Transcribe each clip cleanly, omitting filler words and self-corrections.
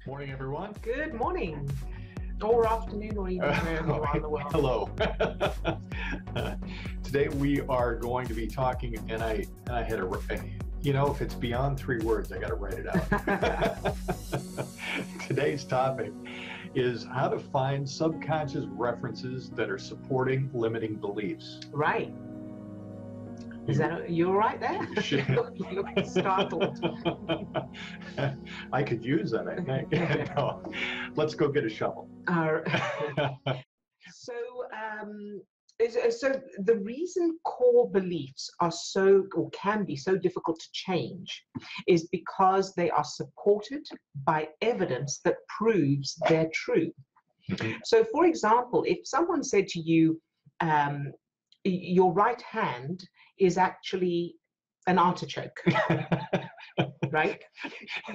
Morning, everyone. Good morning, or afternoon, or evening, wherever you are in the world. Hello. Today we are going to be talking, and I had a, if it's beyond 3 words, I got to write it out. Today's topic is how to find subconscious references that are supporting limiting beliefs. Right. Is that you all right there? You look startled. I could use that, I think. No, let's go get a shovel. So the reason core beliefs are so, or can be so difficult to change, is because they are supported by evidence that proves they're true. Mm-hmm. So, for example, if someone said to you, your right hand is actually an artichoke, right?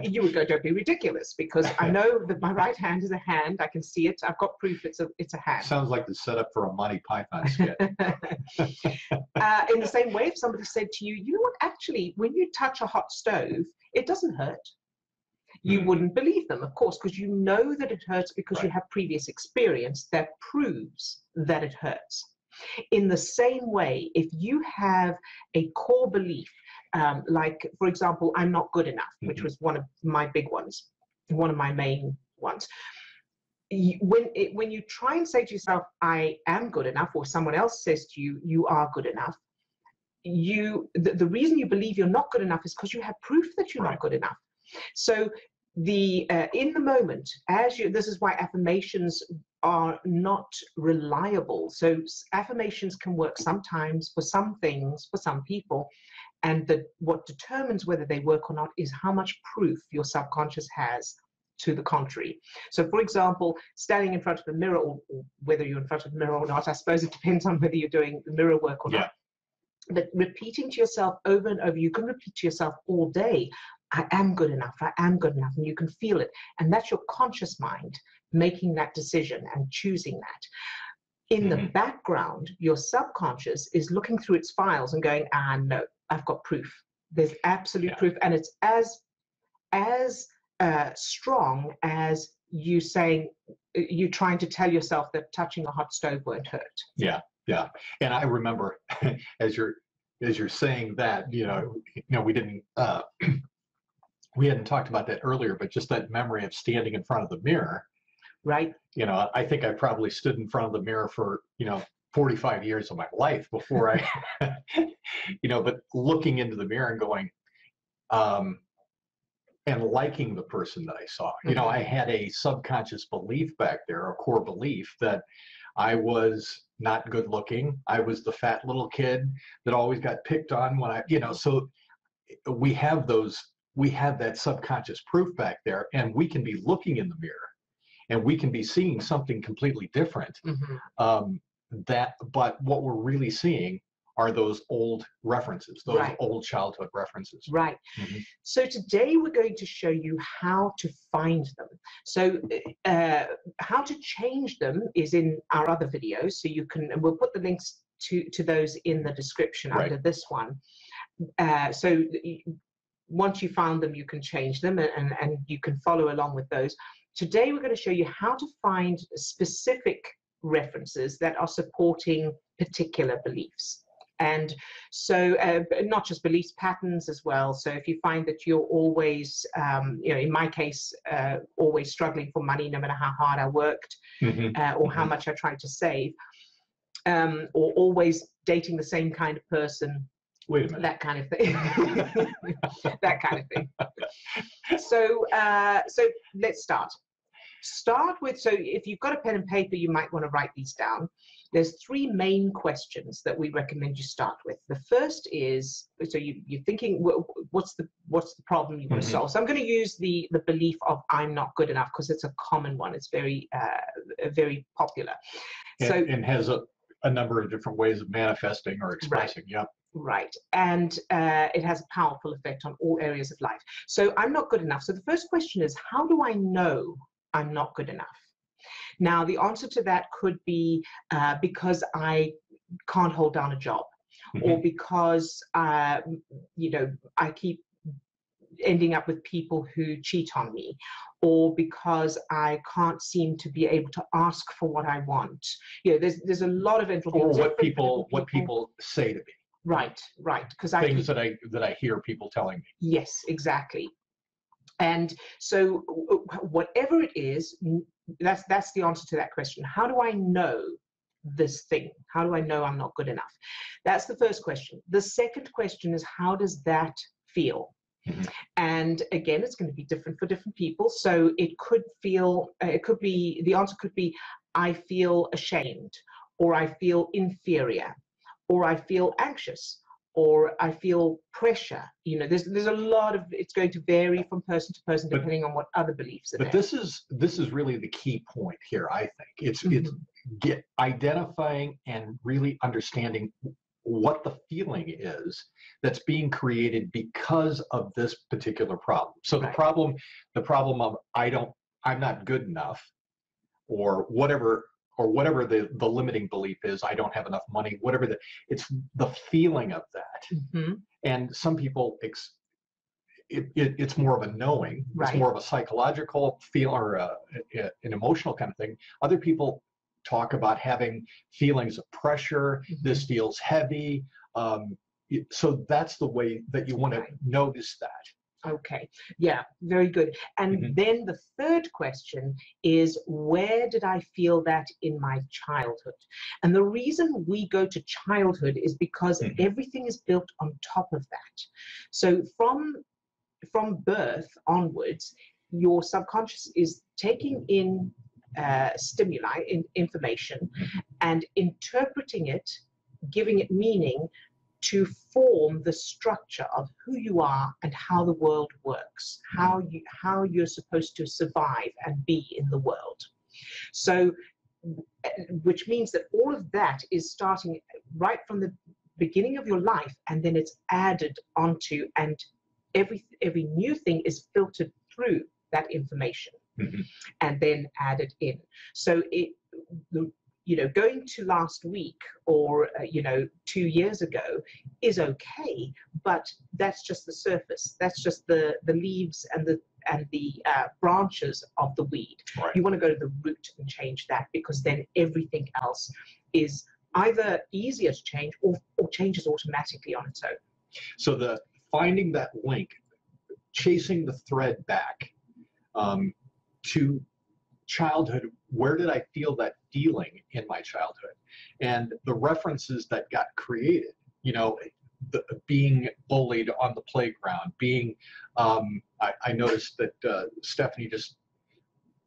You would go, don't be ridiculous, because I know that my right hand is a hand. I can see it. I've got proof it's a hand. Sounds like the setup for a Monty Python skit. In the same way, if somebody said to you, you know what, actually, when you touch a hot stove, it doesn't hurt. You wouldn't believe them, of course, because you know that it hurts because you have previous experience that proves that it hurts. In the same way, if you have a core belief, like, for example, I'm not good enough, which was one of my big ones, one of my main ones. When you try and say to yourself, I am good enough, or someone else says to you, you are good enough, the reason you believe you're not good enough is because you have proof that you're not good enough. So in the moment, this is why affirmations are not reliable. So affirmations can work sometimes for some things, for some people, and what determines whether they work or not is how much proof your subconscious has to the contrary. So, for example, standing in front of the mirror, or whether you're in front of the mirror or not, I suppose it depends on whether you're doing the mirror work or not. But repeating to yourself over and over, you can repeat to yourself all day, I am good enough, I am good enough, and you can feel it. And that's your conscious mind making that decision and choosing that. In the background, your subconscious is looking through its files and going, no, I've got proof. There's absolute proof. And it's as strong as you trying to tell yourself that touching a hot stove won't hurt. Yeah. And I remember as you're saying that, we didn't we hadn't talked about that earlier, but just that memory of standing in front of the mirror. Right. I think I probably stood in front of the mirror for, 45 years of my life before I, but looking into the mirror and going, and liking the person that I saw. I had a subconscious belief back there, a core belief that I was not good looking. I was the fat little kid that always got picked on when so we have that subconscious proof back there, and we can be looking in the mirror and we can be seeing something completely different. But what we're really seeing are those old references, those old childhood references. Right. So today we're going to show you how to find them. So how to change them is in our other videos. So and we'll put the links to those in the description under this one. So once you found them, you can change them and you can follow along with those. Today, we're going to show you how to find specific references that are supporting particular beliefs. And so not just beliefs, patterns as well. So if you find that you're always, in my case, always struggling for money, no matter how hard I worked or how much I tried to save, or always dating the same kind of person, wait a minute, that kind of thing. That kind of thing. So let's start with, so if you've got a pen and paper, you might want to write these down. There's 3 main questions that we recommend you start with. The first is, so you're thinking, what's the problem you want to solve? So I'm going to use the belief of I'm not good enough because it's a common one. It's very very popular. And has a number of different ways of manifesting or expressing. Right. And it has a powerful effect on all areas of life. So I'm not good enough. So the first question is, how do I know I'm not good enough? Now, the answer to that could be because I can't hold down a job, or because, I keep ending up with people who cheat on me, or because I can't seem to be able to ask for what I want. You know, there's a lot of or what people say to me. Right, because things that I hear people telling me. Yes, exactly. And so whatever it is, that's the answer to that question. How do I know this thing? How do I know I'm not good enough? That's the first question. The second question is, how does that feel? Mm-hmm. And again, it's going to be different for different people. So it could feel, the answer could be, I feel ashamed, or I feel inferior, or I feel anxious, or I feel pressure. You know, there's a lot of, it's going to vary from person to person depending on what other beliefs are there. But this is really the key point here, I think. It's identifying and really understanding what the feeling is that's being created because of this particular problem. So the problem of I'm not good enough, or whatever the limiting belief is, I don't have enough money, whatever it's the feeling of that. And some people it's more of a knowing, it's more of a psychological feel, or an emotional kind of thing. Other people talk about having feelings of pressure. This feels heavy. So that's the way that you want to notice that. Okay, yeah, very good. And then the third question is, where did I feel that in my childhood? And the reason we go to childhood is because everything is built on top of that. So from birth onwards, your subconscious is taking in stimuli, information, and interpreting it, giving it meaning, to form the structure of who you are and how the world works, how you're supposed to survive and be in the world. So, which means that all of that is starting right from the beginning of your life, and then it's added onto, and every new thing is filtered through that information and then added in. So going to last week, or 2 years ago, is okay, but that's just the surface. That's just the leaves and the branches of the weed. You want to go to the root and change that, because then everything else is either easier to change or changes automatically on its own. So finding that link, chasing the thread back to childhood. Where did I feel that feeling in my childhood? And the references that got created, being bullied on the playground, being, I noticed that Stephanie just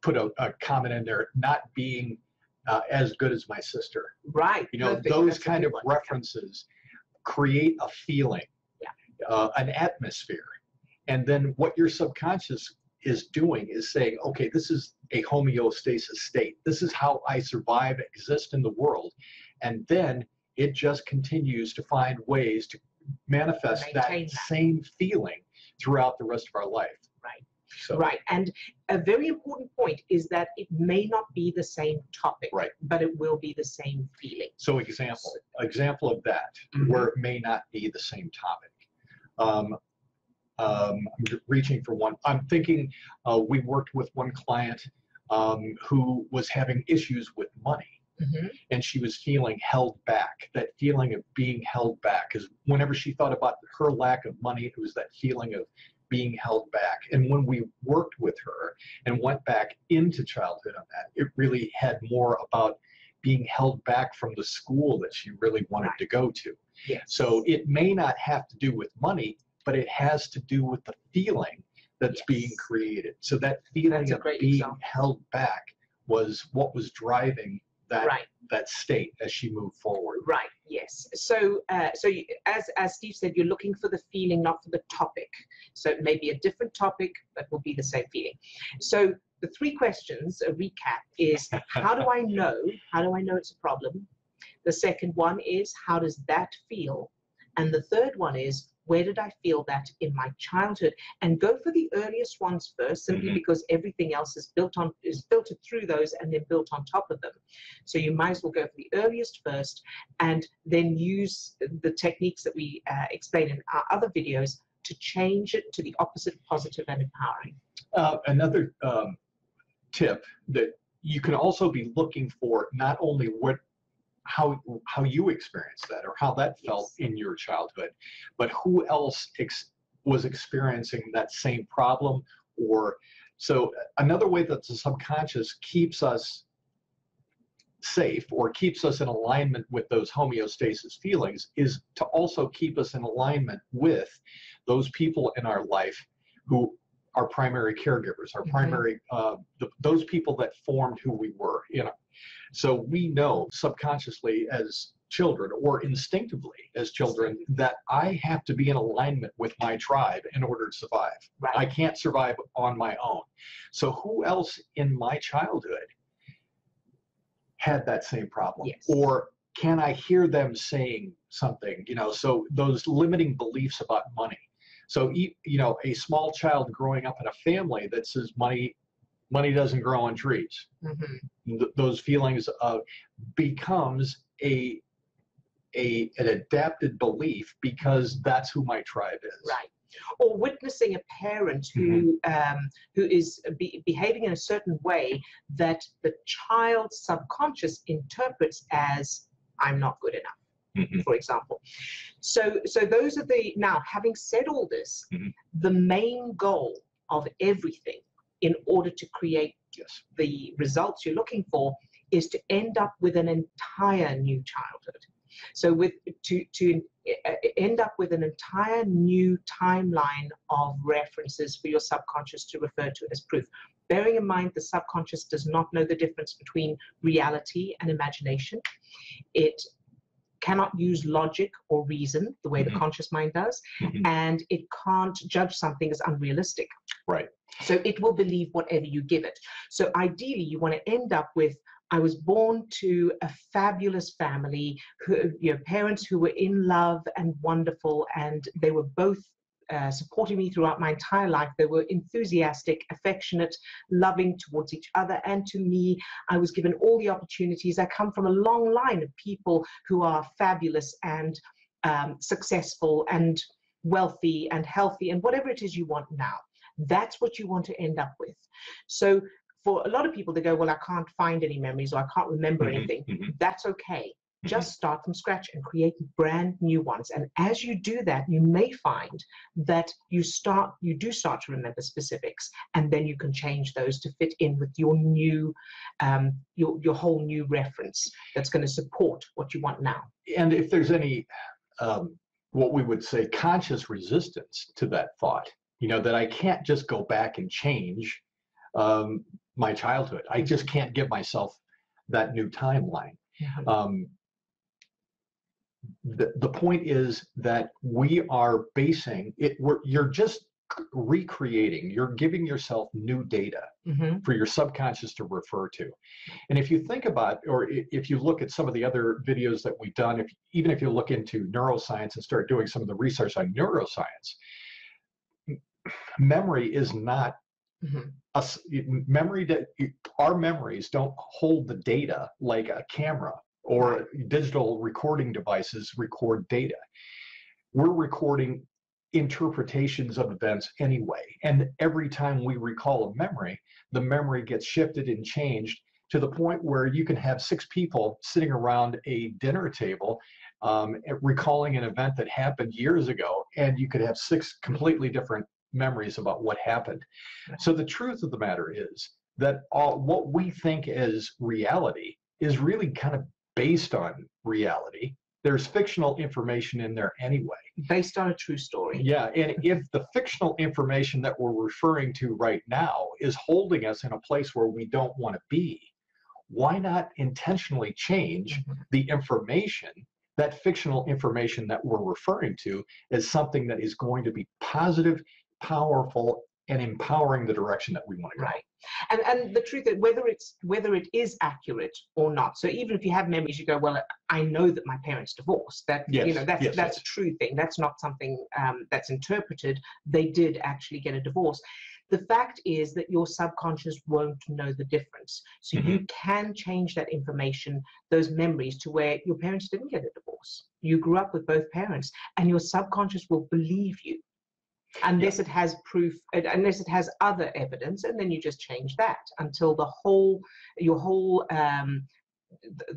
put a comment in there, not being as good as my sister. Right. Those kind of references create a feeling, an atmosphere. And then what your subconscious is doing is saying, okay, this is a homeostasis state. This is how I survive, exist in the world. And then it just continues to find ways to manifest that same feeling throughout the rest of our life. Right. And a very important point is that it may not be the same topic, but it will be the same feeling. So example of that, where it may not be the same topic. I'm reaching for one. I'm thinking we worked with one client who was having issues with money. And she was feeling held back. That feeling of being held back, because whenever she thought about her lack of money, it was that feeling of being held back. And when we worked with her and went back into childhood on that, it really had more about being held back from the school that she really wanted to go to. So it may not have to do with money, but it has to do with the feeling that's being created. So that feeling of being held back was what was driving that state as she moved forward. Yes. So as Steve said, you're looking for the feeling, not for the topic. So it may be a different topic, but will be the same feeling. So the three questions, a recap, is how do I know? How do I know it's a problem? The second one is, how does that feel? And the third one is, where did I feel that in my childhood? And go for the earliest ones first, simply because everything else is filtered through those and then built on top of them. So you might as well go for the earliest first, and then use the techniques that we explain in our other videos to change it to the opposite, positive and empowering. Another tip that you can also be looking for not only how you experienced that or how that felt in your childhood, but who else was experiencing that same problem. Or so another way that the subconscious keeps us safe or keeps us in alignment with those homeostasis feelings is to also keep us in alignment with those people in our life who are primary caregivers, our primary, those people that formed who we were. So we know subconsciously as children or instinctively as children that I have to be in alignment with my tribe in order to survive. Right. I can't survive on my own. So who else in my childhood had that same problem? Yes. Or can I hear them saying something, so those limiting beliefs about money. So, a small child growing up in a family that says money doesn't grow on trees. Those feelings of becomes an adapted belief because that's who my tribe is. Right. Or witnessing a parent who is behaving in a certain way that the child's subconscious interprets as I'm not good enough, for example. So those are now, having said all this, the main goal of everything in order to create the results you're looking for is to end up with an entire new childhood. So to end up with an entire new timeline of references for your subconscious to refer to as proof. Bearing in mind the subconscious does not know the difference between reality and imagination. It cannot use logic or reason the way the conscious mind does, and it can't judge something as unrealistic. Right. So it will believe whatever you give it. So ideally, you want to end up with, I was born to a fabulous family, parents who were in love and wonderful, and they were both supporting me throughout my entire life. They were enthusiastic, affectionate, loving towards each other and to me. I was given all the opportunities. I come from a long line of people who are fabulous and successful and wealthy and healthy and whatever it is you want now. That's what you want to end up with. So for a lot of people, they go, well, I can't find any memories or I can't remember anything. That's okay. Just start from scratch and create brand new ones. And as you do that, you may find that you do start to remember specifics, and then you can change those to fit in with your new, your whole new reference that's going to support what you want now. And if there's any, what we would say, conscious resistance to that thought, that I can't just go back and change my childhood. I just can't give myself that new timeline. The point is that we are basing it, you're just recreating, you're giving yourself new data for your subconscious to refer to. And if you think about, or if you look at some of the other videos that we've done, even if you look into neuroscience and start doing some of the research on neuroscience, memory is not our memories don't hold the data like a camera or digital recording devices record data. We're recording interpretations of events anyway. And every time we recall a memory, the memory gets shifted and changed to the point where you can have 6 people sitting around a dinner table recalling an event that happened years ago, and you could have 6 completely different memories about what happened. So the truth of the matter is that what we think is reality is really kind of based on reality. There's fictional information in there anyway. Based on a true story. Yeah, and if the fictional information that we're referring to right now is holding us in a place where we don't want to be, why not intentionally change the information, that fictional information that we're referring to, as something that is going to be positive, powerful, and empowering the direction that we want to go. Right. And the truth is, whether it is accurate or not. So even if you have memories, you go, well, I know that my parents divorced. That that's a true thing. That's not something that's interpreted. They did actually get a divorce. The fact is that your subconscious won't know the difference. So you can change that information, those memories, to where your parents didn't get a divorce. You grew up with both parents, and your subconscious will believe you unless it has proof, unless it has other evidence, and then you just change that until the whole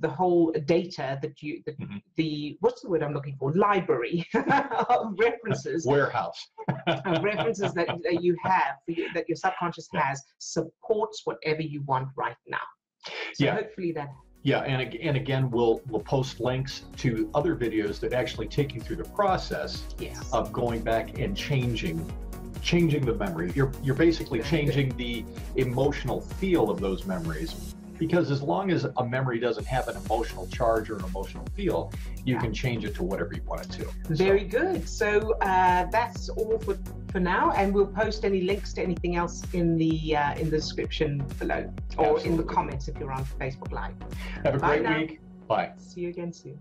the whole data that you the what's the word I'm looking for, library of references, warehouse of references that you have, that your subconscious has, supports whatever you want right now. So hopefully that. Yeah, and again, we'll post links to other videos that actually take you through the process of going back and changing the memory. You're basically changing the emotional feel of those memories, because as long as a memory doesn't have an emotional charge or an emotional feel, you can change it to whatever you want it to. Very good. So that's all for now, and we'll post any links to anything else in the description below, or in the comments if you're on Facebook Live. Have a great week. Bye. See you again soon.